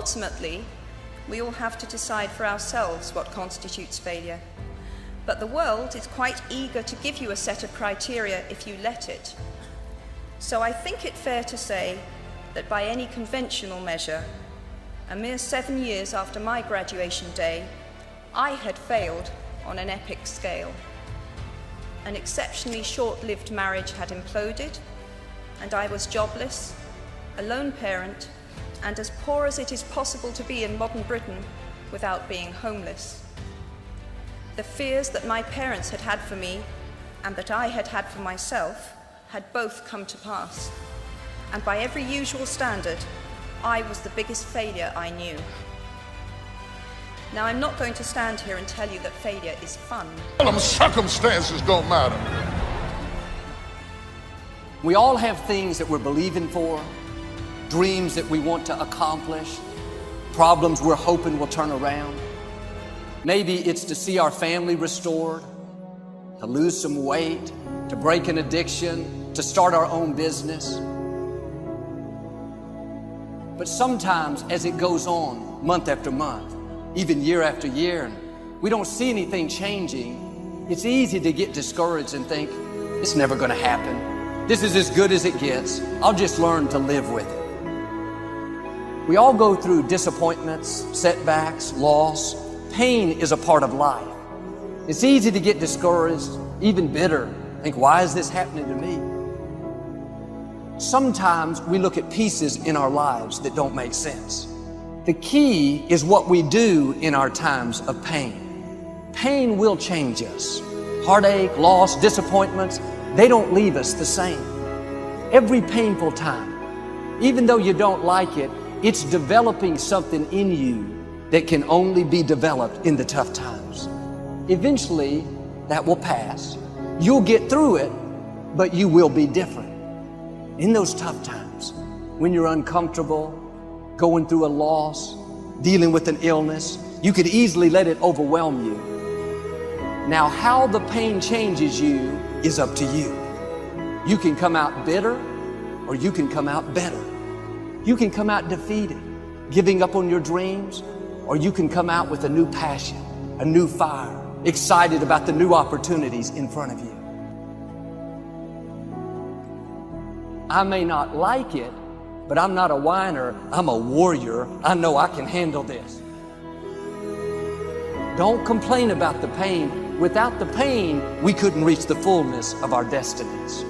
Ultimately, we all have to decide for ourselves what constitutes failure. But the world is quite eager to give you a set of criteria if you let it. So I think it fair to say that by any conventional measure, a mere 7 years after my graduation day, I had failed on an epic scale. An exceptionally short-lived marriage had imploded, and I was jobless, a lone parent, and as poor as it is possible to be in modern Britain without being homeless. The fears that my parents had had for me and that I had had for myself had both come to pass, and by every usual standard, I was the biggest failure I knew. Now, I'm not going to stand here and tell you that failure is fun. Circumstances don't matter. We all have things that we're believing for, dreams that we want to accomplish, problems we're hoping will turn around. Maybe it's to see our family restored, to lose some weight, to break an addiction, to start our own business. But sometimes as it goes on, month after month, even year after year, and we don't see anything changing, it's easy to get discouraged and think, it's never gonna happen. This is as good as it gets. I'll just learn to live with it. We all go through disappointments, setbacks, loss. Pain is a part of life. It's easy to get discouraged, even bitter. Think, why is this happening to me? Sometimes we look at pieces in our lives that don't make sense. The key is what we do in our times of pain. Pain will change us. Heartache, loss, disappointments, they don't leave us the same. Every painful time, even though you don't like it, it's developing something in you that can only be developed in the tough times. Eventually, that will pass. You'll get through it, but you will be different. In those tough times, when you're uncomfortable, going through a loss, dealing with an illness, you could easily let it overwhelm you. Now, how the pain changes you is up to you. You can come out bitter, or you can come out better. You can come out defeated, giving up on your dreams, or you can come out with a new passion, a new fire, excited about the new opportunities in front of you. I may not like it, but I'm not a whiner, I'm a warrior. I know I can handle this. Don't complain about the pain. Without the pain, we couldn't reach the fullness of our destinies.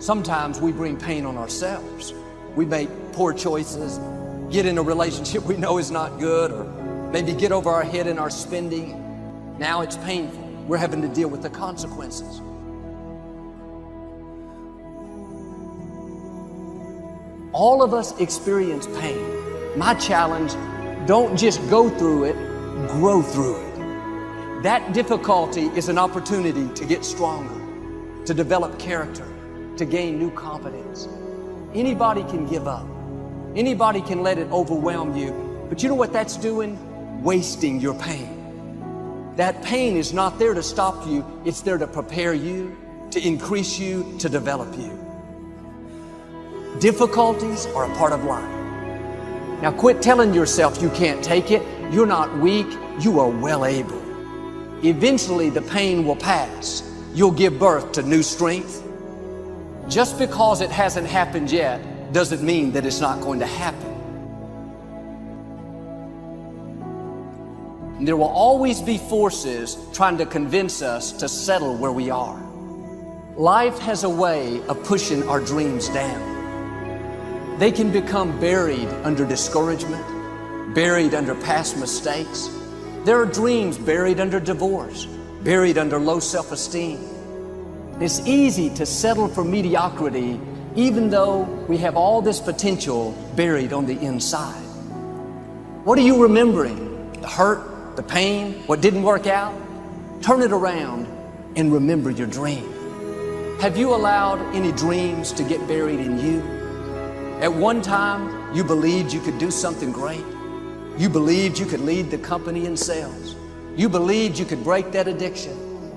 Sometimes we bring pain on ourselves. We make poor choices, get in a relationship we know is not good, or maybe get over our head in our spending. Now it's painful. We're having to deal with the consequences. All of us experience pain. My challenge, don't just go through it, grow through it. That difficulty is an opportunity to get stronger, to develop character, to gain new confidence. Anybody can give up. Anybody can let it overwhelm you. But you know what that's doing? Wasting your pain. That pain is not there to stop you. It's there to prepare you, to increase you, to develop you. Difficulties are a part of life. Now quit telling yourself you can't take it. You're not weak. You are well able. Eventually the pain will pass. You'll give birth to new strength. Just because it hasn't happened yet doesn't mean that it's not going to happen. And there will always be forces trying to convince us to settle where we are. Life has a way of pushing our dreams down. They can become buried under discouragement, buried under past mistakes. There are dreams buried under divorce, buried under low self-esteem. It's easy to settle for mediocrity even though we have all this potential buried on the inside. What are you remembering? The hurt, the pain, what didn't work out? Turn it around and remember your dream. Have you allowed any dreams to get buried in you? At one time, you believed you could do something great. You believed you could lead the company in sales. You believed you could break that addiction.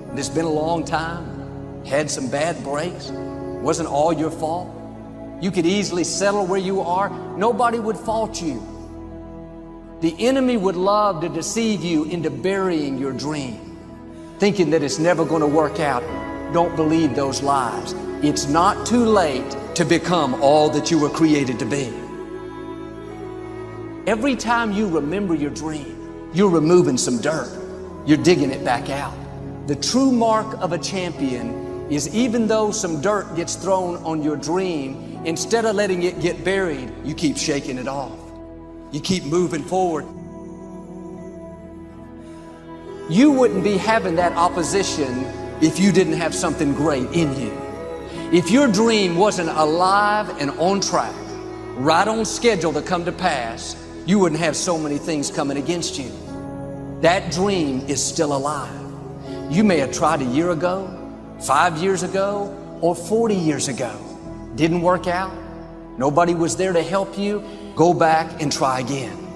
And it's been a long time. Had some bad breaks. Wasn't all your fault. You could easily settle where you are. Nobody would fault you. The enemy would love to deceive you into burying your dream, thinking that it's never going to work out. Don't believe those lies. It's not too late to become all that you were created to be. Every time you remember your dream, you're removing some dirt. You're digging it back out. The true mark of a champion is, even though some dirt gets thrown on your dream, instead of letting it get buried, you keep shaking it off. You keep moving forward. You wouldn't be having that opposition if you didn't have something great in you. If your dream wasn't alive and on track, right on schedule to come to pass, you wouldn't have so many things coming against you. That dream is still alive. You may have tried a year ago, 5 years ago, or 40 years ago. Didn't work out. Nobody was there to help you. Go back and try again.